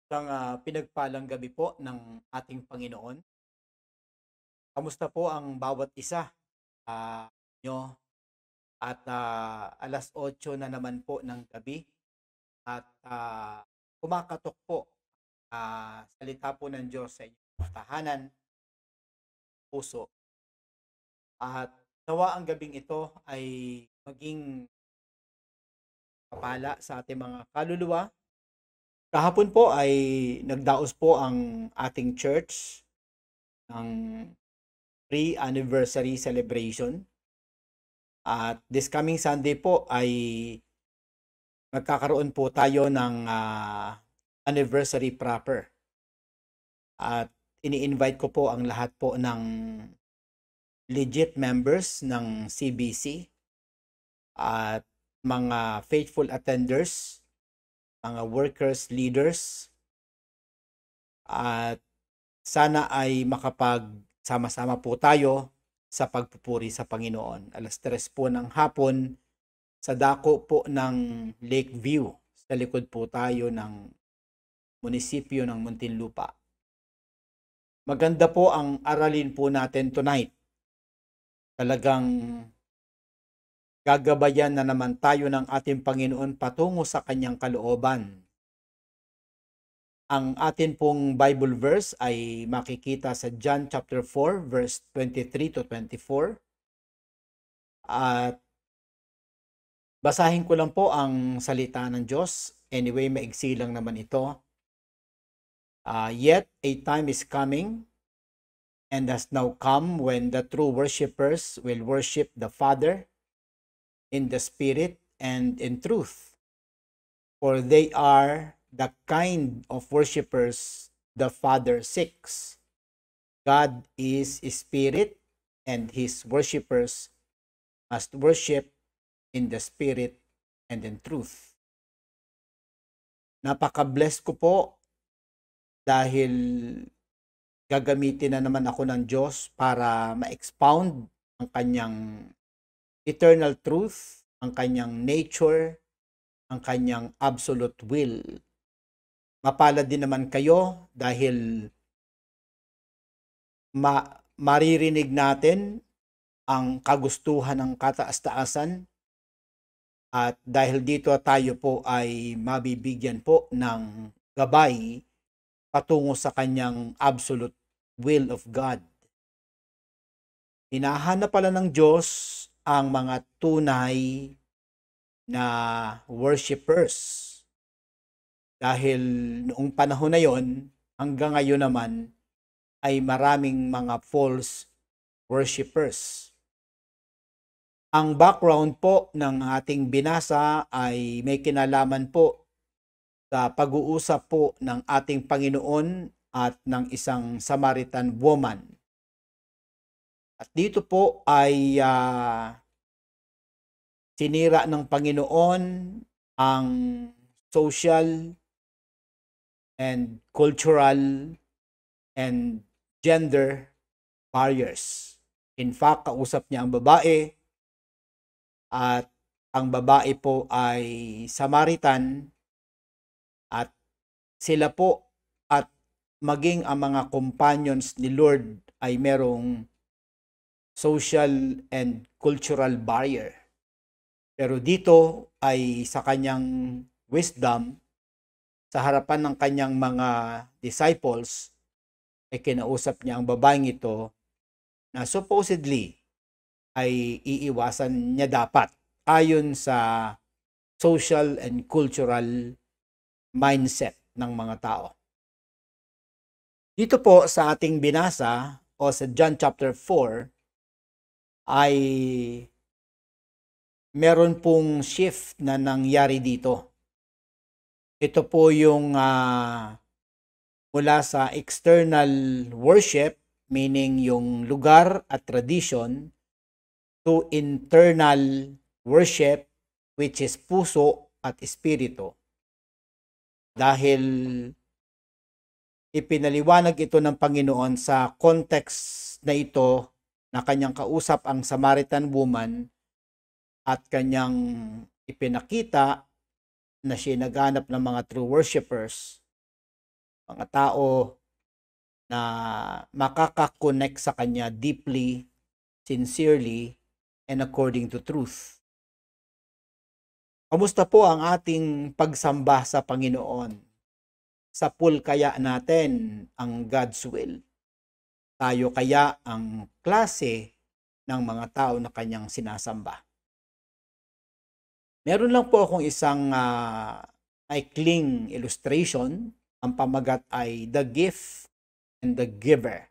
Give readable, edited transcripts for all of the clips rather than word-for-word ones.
Isang pinagpalang gabi po ng ating Panginoon. Kamusta po ang bawat isa nyo? At 8:00 na naman po ng gabi at kumakatok po salita po ng Diyos sa inyong mga tahanan, puso. At nawa ang gabing ito ay maging kapala sa ating mga kaluluwa. Kahapon po ay nagdaos po ang ating church ng pre-anniversary celebration. At this coming Sunday po ay magkakaroon po tayo ng anniversary proper. At ini-invite ko po ang lahat po ng legit members ng CBC at mga faithful attenders, mga workers, leaders, at sana ay makapagsama-sama po tayo sa pagpupuri sa Panginoon. 3:00 po ng hapon sa dako po ng Lakeview. Sa likod po tayo ng munisipyo ng Muntinlupa. Maganda po ang aralin po natin tonight. Talagang gagabayan na naman tayo ng ating Panginoon patungo sa kanyang kalooban. Ang atin pong Bible verse ay makikita sa John chapter 4 verse 23 to 24. At basahin ko lang po ang salita ng Diyos. Anyway, maigsi lang naman ito. Yet a time is coming and has now come when the true worshipers will worship the Father in the Spirit and in truth. For they are the kind of worshipers the Father seeks. God is Spirit, and His worshipers must worship in the Spirit and in truth. Napaka-bless ko po dahil gagamitin na naman ako ng Diyos para ma-expound ang kanyang eternal truth, ang kanyang nature, ang kanyang absolute will. Mapalad din naman kayo dahil maririnig natin ang kagustuhan ng kataas-taasan at dahil dito tayo po ay mabibigyan po ng gabay patungo sa kanyang absolute will of God. Hinahanap pala ng Diyos ang mga tunay na worshipers. Dahil noong panahon na yon, hanggang ngayon naman, ay maraming mga false worshipers. Ang background po ng ating binasa ay may kinalaman po sa pag-uusap po ng ating Panginoon at ng isang Samaritan woman. At dito po ay sinira ng Panginoon ang social and cultural and gender barriers. In fact, kausap niya ang babae at ang babae po ay Samaritan at sila po at maging ang mga companions ni Lord ay merong social and cultural barrier. Pero dito ay sa kanyang wisdom, sa harapan ng kanyang mga disciples, ay kinausap niya ang babaeng ito na supposedly ay iiwasan niya dapat ayon sa social and cultural mindset ng mga tao. Dito po sa ating binasa o sa John chapter 4 ay meron pong shift na nangyari dito. Ito po yung mula sa external worship, meaning yung lugar at tradition, to internal worship, which is puso at espiritu. Dahil ipinaliwanag ito ng Panginoon sa context na ito na kanyang kausap ang Samaritan woman at kanyang ipinakita na siya naghanap ng mga true worshipers. Mga tao na makaka-connect sa Kanya deeply, sincerely, and according to truth. Kamusta po ang ating pagsamba sa Panginoon? Sa pool kaya natin ang God's will? Tayo kaya ang klase ng mga tao na Kanyang sinasamba? Meron lang po akong isang maikling illustration. Ang pamagat ay The Gift and the Giver.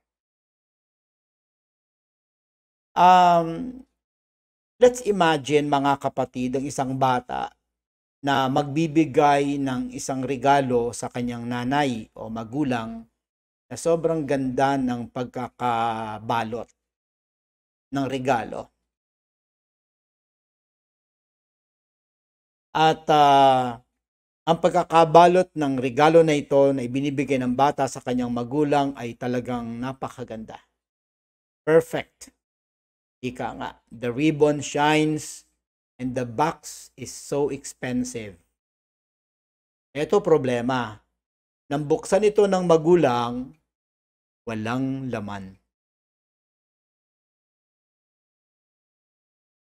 Let's imagine, mga kapatid, ang isang bata na magbibigay ng isang regalo sa kanyang nanay o magulang na sobrang ganda ng pagkakabalot ng regalo. At ang pagkakabalot ng regalo na ito na ibinibigay ng bata sa kanyang magulang ay talagang napakaganda. Perfect. Ika nga, the ribbon shines and the box is so expensive. Ito problema. Nang buksan ito ng magulang, walang laman.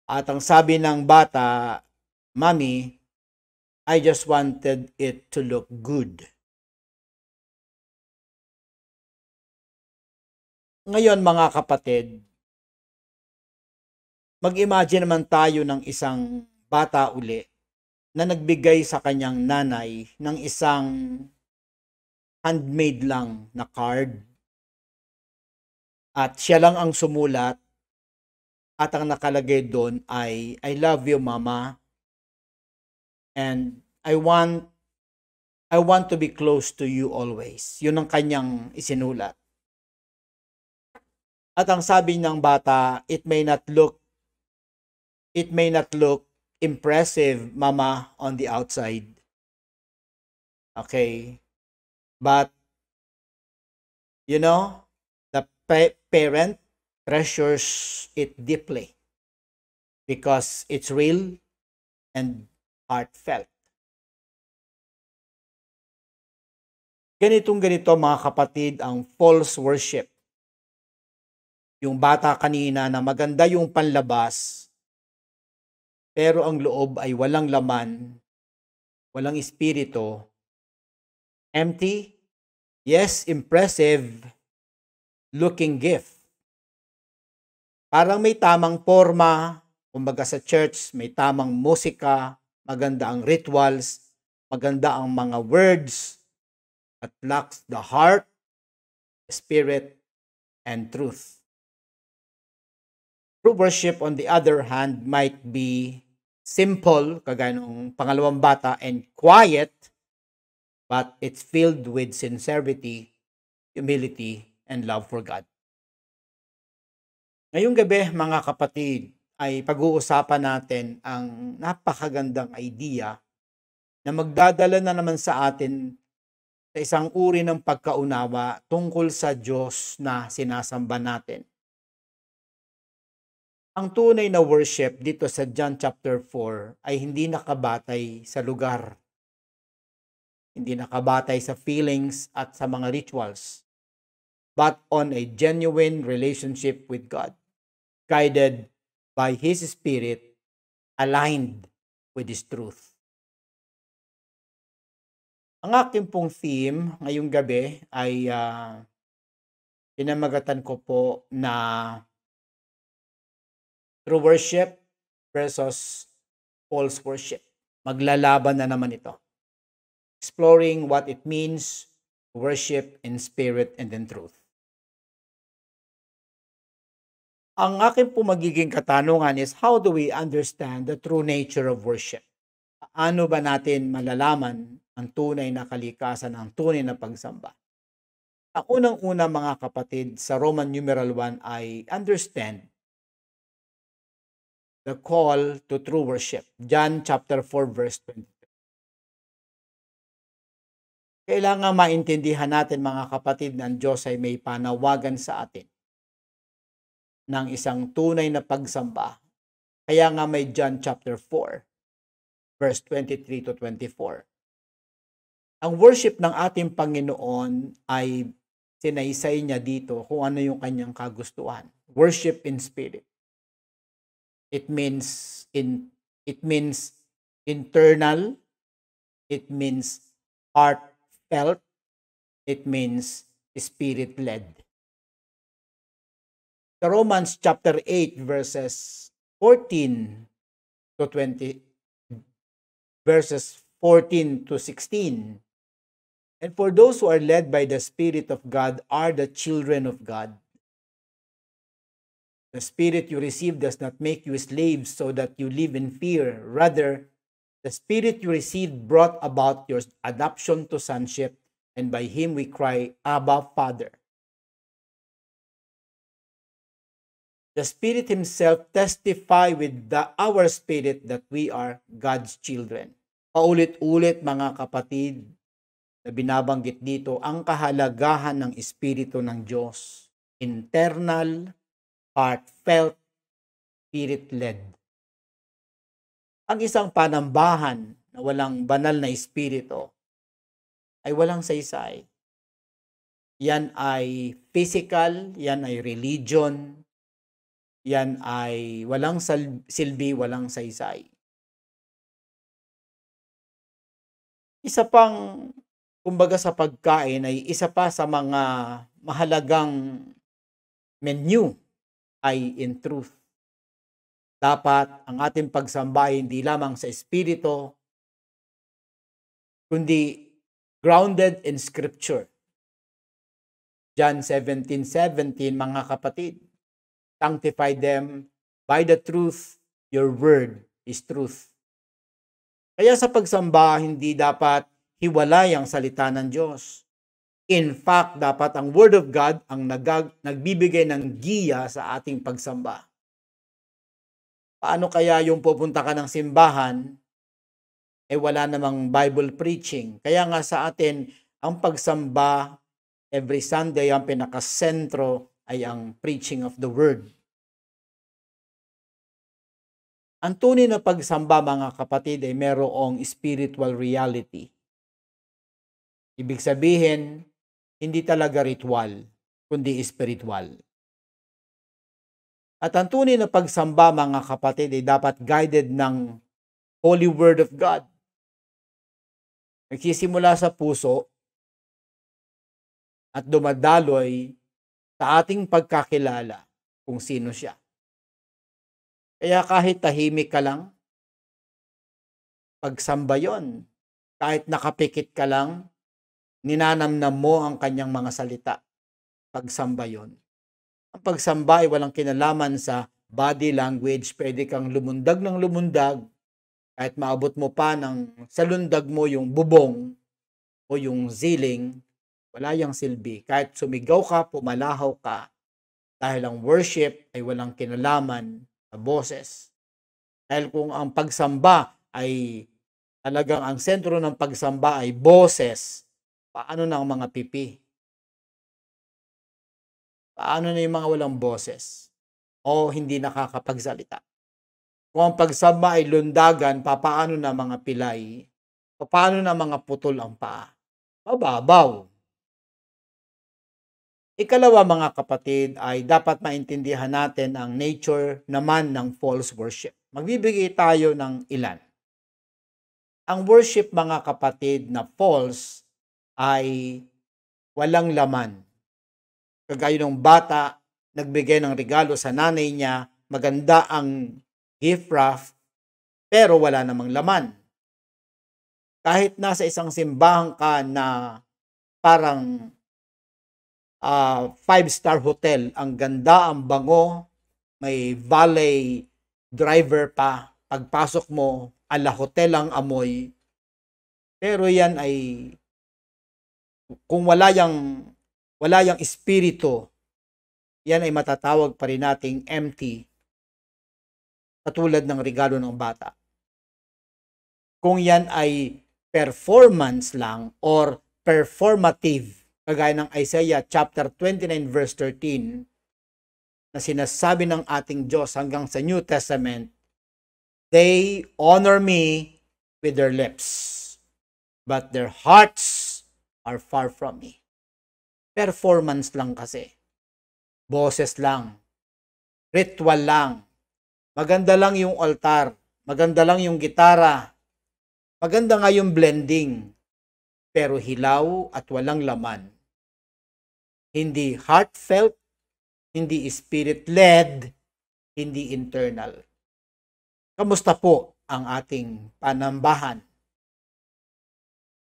At ang sabi ng bata, "Mommy, I just wanted it to look good." Ngayon, mga kapatid, mag-imagine naman tayo ng isang bata uli na nagbigay sa kanyang nanay ng isang handmade lang na card. At siya lang ang sumulat at ang nakalagay doon ay, "I love you, Mama. And I want to be close to you always." Yun ang kanyang isinulat. At ang sabi ng bata, it may not look impressive, Mama, on the outside. Okay? But, you know, the parent treasures it deeply because it's real and heartfelt. Ganito mga kapatid ang false worship. Yung bata kanina na maganda yung panlabas, pero ang loob ay walang laman, walang espiritu, empty, yes, impressive looking gift. Parang may tamang forma, kumbaga sa church, may tamang musika, maganda ang rituals, maganda ang mga words, but lacks the heart, spirit, and truth. True worship, on the other hand, might be simple, kagaya ng pangalawang bata, and quiet, but it's filled with sincerity, humility, and love for God. Ngayong gabi, mga kapatid, ay pag-uusapan natin ang napakagandang idea na magdadala na naman sa atin sa isang uri ng pagkaunawa tungkol sa Diyos na sinasamba natin. Ang tunay na worship dito sa John chapter 4 ay hindi nakabatay sa lugar. Hindi nakabatay sa feelings at sa mga rituals, but on a genuine relationship with God, guided by His Spirit, aligned with His truth. Ang aking pong theme ngayong gabi ay pinamagatan ko po na true worship versus false worship. Maglalaban na naman ito. Exploring what it means to worship in spirit and in truth. Ang aking po magiging katanungan is, how do we understand the true nature of worship? Paano ba natin malalaman ang tunay na kalikasan, ang tunay na pagsamba? Ang unang-una, mga kapatid, sa Roman numeral 1 ay understand the call to true worship. John chapter 4 verse 20. Kailangan maintindihan natin, mga kapatid, na ang Diyos ay may panawagan sa atin ng isang tunay na pagsamba. Kaya nga may John chapter 4 verse 23 to 24. Ang worship ng ating Panginoon ay sinaysay niya dito kung ano yung kanyang kagustuhan. Worship in spirit. It means internal, it means heartfelt, it means spirit-led. Sa Romans chapter 8 verses 14 to 20, verses 14 to 16. And for those who are led by the Spirit of God are the children of God. The Spirit you receive does not make you slaves so that you live in fear. Rather, the Spirit you received brought about your adoption to sonship, and by Him we cry, Abba, Father. The Spirit Himself testify with our spirit that we are God's children. Paulit-ulit mga kapatid na binabanggit dito ang kahalagahan ng Espiritu ng Diyos. Internal, heartfelt, spirit-led. Ang isang panambahan na walang banal na Espiritu ay walang saysay. Yan ay physical, yan ay religion, yan ay walang silbi, walang saysay. Isa pang, kumbaga sa pagkain, ay isa pa sa mga mahalagang menu ay in truth. Dapat ang ating pagsamba hindi lamang sa Espiritu, kundi grounded in Scripture. John 17:17, mga kapatid, sanctify them by the truth, your word is truth. Kaya sa pagsamba, hindi dapat hiwalay ang salita ng Diyos. In fact, dapat ang Word of God ang nagbibigay ng giya sa ating pagsamba. Paano kaya yung pupunta ka ng simbahan, wala namang Bible preaching? Kaya nga sa atin, ang pagsamba, every Sunday, ang pinakasentro ay ang preaching of the Word. Ang tunay na pagsamba, mga kapatid, ay merong spiritual reality. Ibig sabihin, hindi talaga ritual, kundi spiritual. At ang tunay na pagsamba, mga kapatid, ay dapat guided ng Holy Word of God. Nagsisimula sa puso at dumadaloy sa ating pagkakilala kung sino siya. Kaya kahit tahimik ka lang, pagsamba yon. Kahit nakapikit ka lang, ninanamnam mo ang kanyang mga salita. Pagsamba yon. Ang pagsamba ay walang kinalaman sa body language. Pwede kang lumundag ng lumundag, kahit maabot mo pa sa lundag mo yung bubong o yung ziling, wala yang silbi. Kahit sumigaw ka, pumalahaw ka, dahil ang worship ay walang kinalaman sa boses. Dahil kung ang pagsamba ay talagang ang sentro ng pagsamba ay boses, paano na ang mga pipi? Paano na yung mga walang boses o hindi nakakapagsalita? Kung ang pagsamba ay lundagan, paano na mga pilay? Paano na mga putol ang paa? Mababaw. Ikalawa, mga kapatid, ay dapat maintindihan natin ang nature naman ng false worship. Magbibigay tayo ng ilan. Ang worship, mga kapatid, na false ay walang laman. Kagaya ng bata, nagbigay ng regalo sa nanay niya, maganda ang gift wrap, pero wala namang laman. Kahit nasa isang simbahan ka na parang 5-star hotel, ang ganda, ang bango, may valet driver pa, pagpasok mo, ala hotel ang amoy, pero yan ay, kung wala yang espiritu, yan ay matatawag pa rin nating empty, katulad ng regalo ng bata. Kung yan ay performance lang or performative, kagaya ng Isaiah chapter 29 verse 13, na sinasabi ng ating Diyos hanggang sa New Testament, they honor me with their lips. but their hearts are far from me. Performance lang kasi. Boses lang. Ritual lang. Maganda lang yung altar. Maganda lang yung gitara. Maganda nga yung blending. Pero hilaw at walang laman. Hindi heartfelt, hindi spirit-led, hindi internal. Kamusta po ang ating panambahan?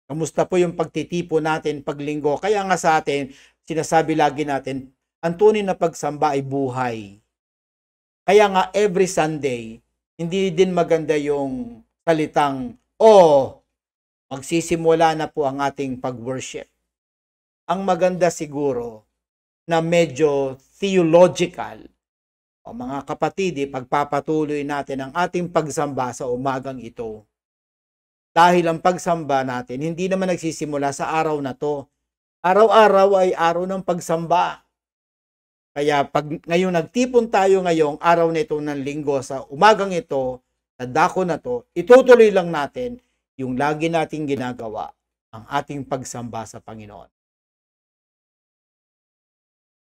Kamusta po yung pagtitipo natin paglinggo? Kaya nga sa atin, sinasabi lagi natin, ang tunay na pagsamba ay buhay. Kaya nga every Sunday, hindi din maganda yung salitang, magsisimula na po ang ating pag-worship. Ang maganda siguro na medyo theological, mga kapatid, pagpapatuloy natin ang ating pagsamba sa umagang ito. Dahil ang pagsamba natin, hindi naman nagsisimula sa araw na to. Araw-araw ay araw ng pagsamba. Kaya pag ngayon nagtipon tayo ngayong araw na ito ng linggo sa umagang ito, sa dako na to, itutuloy lang natin yung lagi nating ginagawa, ang ating pagsamba sa Panginoon.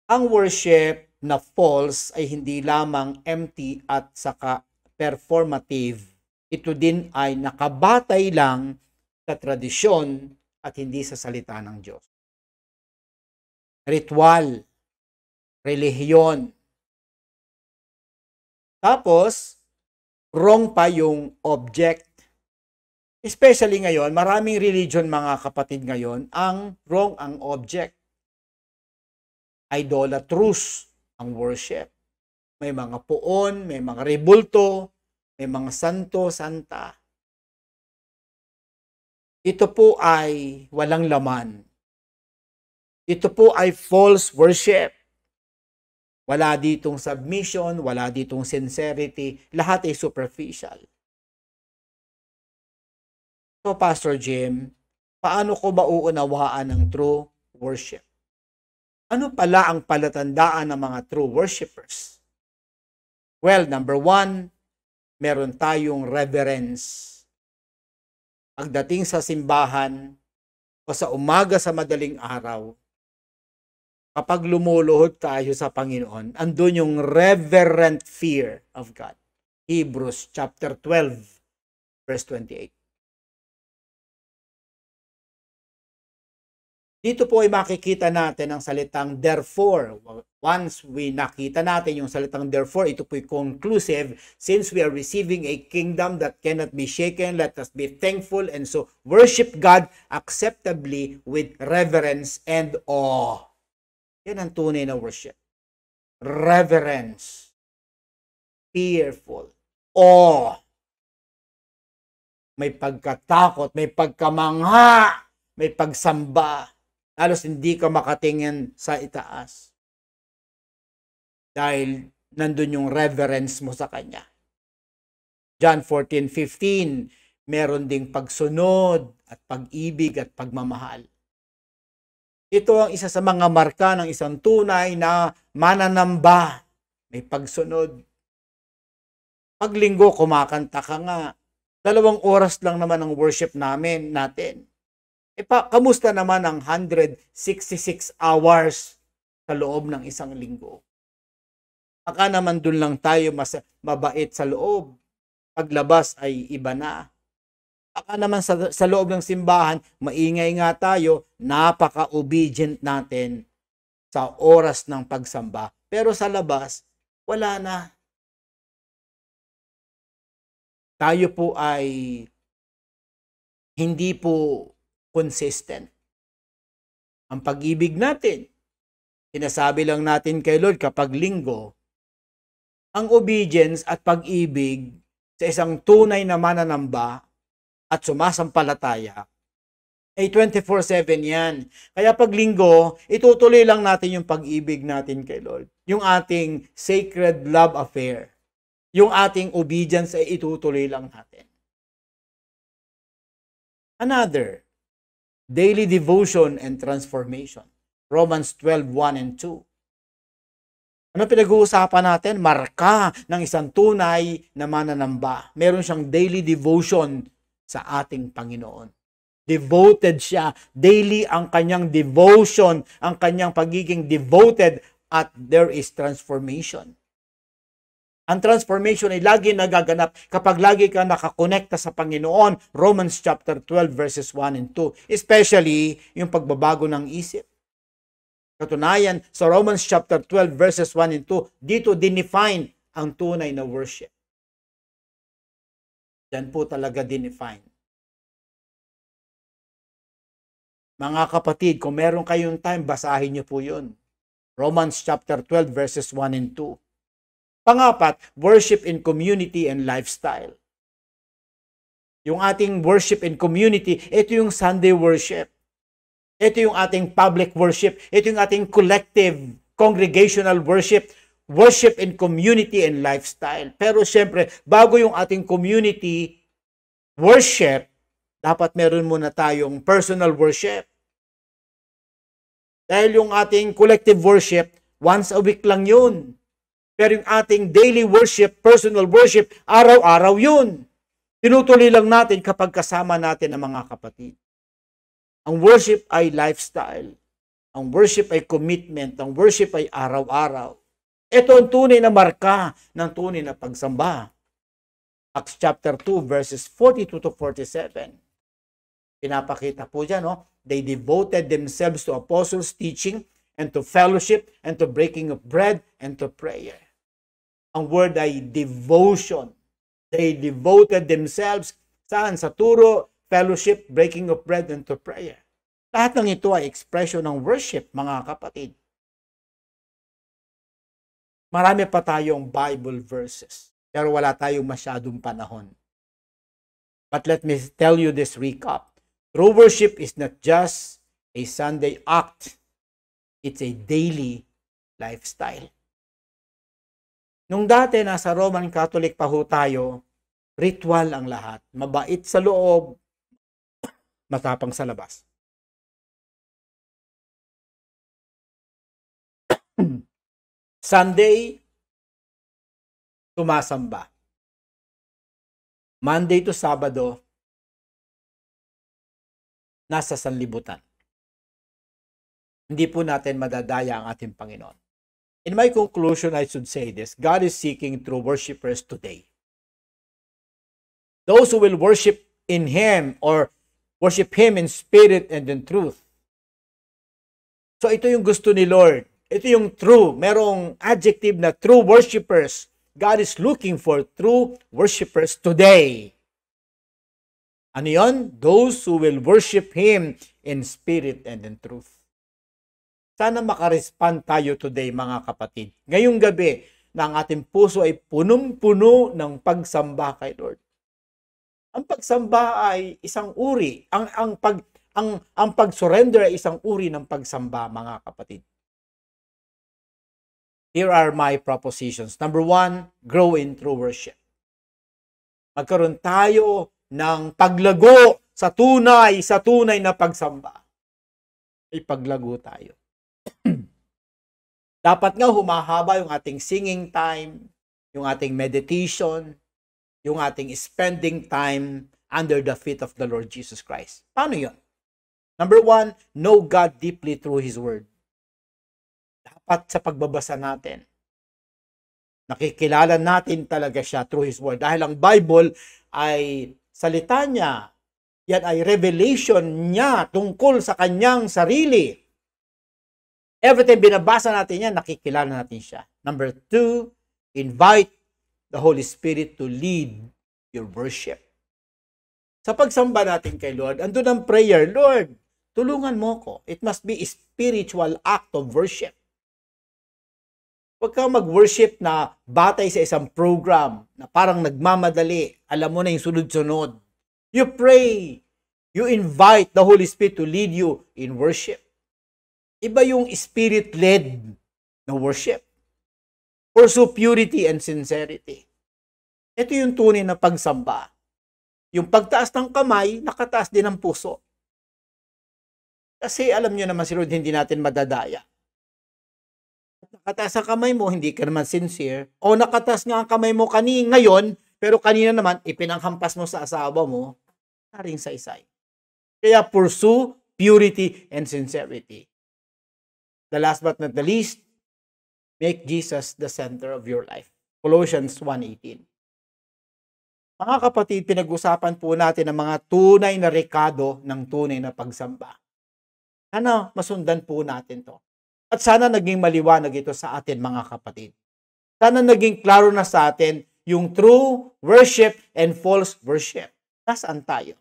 Ang worship na false ay hindi lamang empty at saka performative. Ito din ay nakabatay lang sa tradisyon at hindi sa salita ng Diyos. Ritual, relihiyon. Tapos, wrong pa yung object. Especially ngayon, maraming religion mga kapatid ngayon, ang wrong ang object. Idolatrous ang worship. May mga puon, may mga rebulto, may mga santo-santa. Ito po ay walang laman. Ito po ay false worship. Wala ditong submission, wala ditong sincerity, lahat ay superficial. So, Pastor Jim, paano ko mauunawaan ang true worship? Ano pala ang palatandaan ng mga true worshipers? Well, number 1, meron tayong reverence. Pagdating sa simbahan o sa umaga sa madaling araw, kapag lumuluhod tayo sa Panginoon, andun yung reverent fear of God. Hebrews chapter 12, verse 28. Dito po ay makikita natin ang salitang therefore. Once we nakita natin yung salitang therefore, ito po ay conclusive. Since we are receiving a kingdom that cannot be shaken, let us be thankful and so worship God acceptably with reverence and awe. Yan ang tunay na worship. Reverence. Fearful. Awe. May pagkatakot, may pagkamangha, may pagsamba. Halos hindi ka makatingin sa itaas. Dahil nandun yung reverence mo sa Kanya. John 14:15, meron ding pagsunod at pag-ibig at pagmamahal. Ito ang isa sa mga marka ng isang tunay na mananamba. May pagsunod. Pag linggo, kumakanta ka nga. 2 oras lang naman ang worship natin. Kamusta naman ang 166 hours sa loob ng isang linggo? Baka naman dun lang tayo mabait sa loob. Paglabas ay iba na. Baka naman sa loob ng simbahan, maingay nga tayo, napaka-obedient natin sa oras ng pagsamba. Pero sa labas, wala na. Tayo po ay hindi po consistent. Ang pag-ibig natin, sinasabi lang natin kay Lord kapag linggo, ang obedience at pag-ibig sa isang tunay na mananamba at sumasampalataya ay 24/7 yan. Kaya pag linggo, itutuloy lang natin yung pag-ibig natin kay Lord. Yung ating sacred love affair. Yung ating obedience ay itutuloy lang natin. Another, daily devotion and transformation. Romans 12:1 and 2. Ano pinag-uusapan natin? Marka ng isang tunay na mananamba. Meron siyang daily devotion sa ating Panginoon. Devoted siya. Daily ang kanyang devotion, ang kanyang pagiging devoted, at there is transformation. Ang transformation ay lagi nagaganap kapag lagi ka nakakonekta sa Panginoon. Romans chapter 12 verses 1 and 2. Especially yung pagbabago ng isip. Katunayan, sa Romans chapter 12 verses 1 and 2, dito dinefine ang tunay na worship. Yan po talaga dinefine. Mga kapatid, kung meron kayong time, basahin niyo po yun. Romans chapter 12 verses 1 and 2. Pangapat, worship in community and lifestyle. Yung ating worship in community, ito yung Sunday worship. Ito yung ating public worship. Ito yung ating collective, congregational worship. Worship in community and lifestyle. Pero syempre, bago yung ating community worship, dapat meron muna tayong personal worship. Dahil yung ating collective worship, once a week lang yun. Pero yung ating daily worship, personal worship, araw-araw yun. Tinutuloy lang natin kapag kasama natin ang mga kapatid. Ang worship ay lifestyle. Ang worship ay commitment. Ang worship ay araw-araw. Ito ang tunay na marka ng tunay na pagsamba. Acts chapter 2 verses 42 to 47. Pinapakita po dyan, no? They devoted themselves to apostles' teaching and to fellowship and to breaking of bread and to prayer. Ang word ay devotion. They devoted themselves saan? Sa turo, fellowship, breaking of bread, and to prayer. Lahat ng ito ay expression ng worship, mga kapatid. Marami pa tayong Bible verses, pero wala tayong masyadong panahon. But let me tell you this recap. True worship is not just a Sunday act. It's a daily lifestyle. Nung dati, nasa Roman Catholic pa ho tayo, ritual ang lahat. Mabait sa loob, matapang sa labas. Sunday, tumasamba. Monday to Sabado, nasa sanlibutan. Hindi po natin madadaya ang ating Panginoon. In my conclusion, I should say this. God is seeking true worshipers today. Those who will worship in Him or worship Him in spirit and in truth. So ito yung gusto ni Lord. Ito yung true. Merong adjective na true worshipers. God is looking for true worshipers today. Ano yun? Those who will worship Him in spirit and in truth. Sana makarespond tayo today, mga kapatid. Ngayong gabi, na ang ating puso ay punong-puno ng pagsamba kay Lord. Ang pagsamba ay isang uri. Ang pag-surrender ay isang uri ng pagsamba, mga kapatid. Here are my propositions. Number 1, grow in true worship. Magkaroon tayo ng paglago sa tunay na pagsamba. Ay paglago tayo. Dapat nga humahaba yung ating singing time, yung ating meditation, yung ating spending time under the feet of the Lord Jesus Christ. Paano yun? Number 1, know God deeply through His Word. Dapat sa pagbabasa natin, nakikilala natin talaga siya through His Word. Dahil ang Bible ay salita niya, yan ay revelation niya tungkol sa kanyang sarili. Everything binabasa natin yan, nakikilala natin siya. Number 2, invite the Holy Spirit to lead your worship. Sa pagsamba natin kay Lord, andun ang prayer, Lord, tulungan mo ko. It must be a spiritual act of worship. Huwag kang mag-worship na batay sa isang program na parang nagmamadali. Alam mo na yung sunod-sunod. You pray. You invite the Holy Spirit to lead you in worship. Iba yung spirit-led na worship. Pursue purity and sincerity. Ito yung tunay na pagsamba. Yung pagtaas ng kamay, nakataas din ang puso. Kasi alam nyo naman si Lord, hindi natin madadaya. Nakataas ang kamay mo, hindi ka naman sincere. O nakataas nga ang kamay mo ngayon, pero kanina naman, ipinanghampas mo sa asawa mo, naring sa isay. Kaya pursue purity and sincerity. The last but not the least, make Jesus the center of your life. Colossians 1:18. Mga kapatid, pinag-usapan po natin ang mga tunay na rekado ng tunay na pagsamba. Sana masundan po natin to. At sana naging maliwanag ito sa atin mga kapatid. Sana naging klaro na sa atin yung true worship and false worship. Nasaan tayo?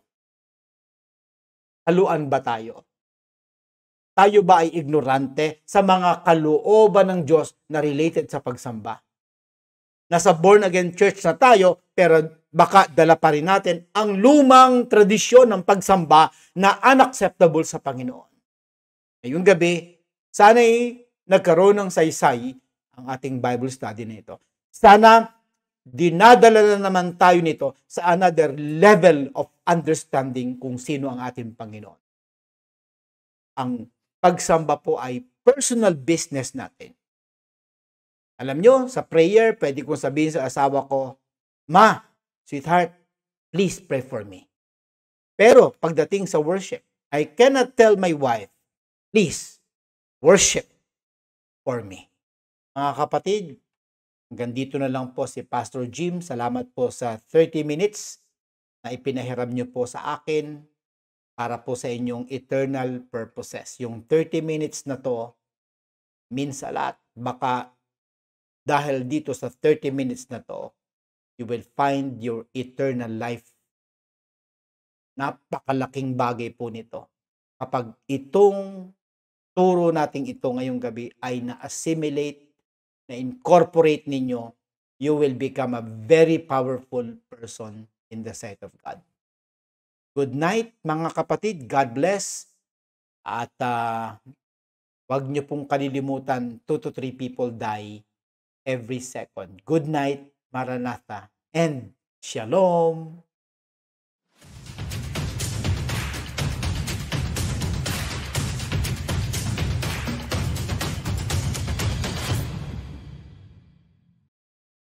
Haluan ba tayo? Tayo ba ay ignorante sa mga kalooban ng Diyos na related sa pagsamba? Nasa born again church na tayo, pero baka dala pa rin natin ang lumang tradisyon ng pagsamba na unacceptable sa Panginoon. Ngayong gabi, sana'y nagkaroon ng saysay ang ating Bible study na ito. Sana dinadala na naman tayo nito sa another level of understanding kung sino ang ating Panginoon. Ang pagsamba po ay personal business natin. Alam nyo, sa prayer, pwede kong sabihin sa asawa ko, Ma, sweetheart, please pray for me. Pero pagdating sa worship, I cannot tell my wife, please, worship for me. Mga kapatid, hanggang dito na lang po si Pastor Jim. Salamat po sa 30 minutes na ipinahiram nyo po sa akin para po sa inyong eternal purposes. Yung 30 minutes na to means a lot. Baka dahil dito sa 30 minutes na to, you will find your eternal life. Napakalaking bagay po nito. Kapag itong turo nating ito ngayong gabi ay na-assimilate, na-incorporate ninyo, you will become a very powerful person in the sight of God. Good night, mga kapatid. God bless. At wag nyo pong kalilimutan, 2 to 3 people die every second. Good night, Maranatha, and Shalom.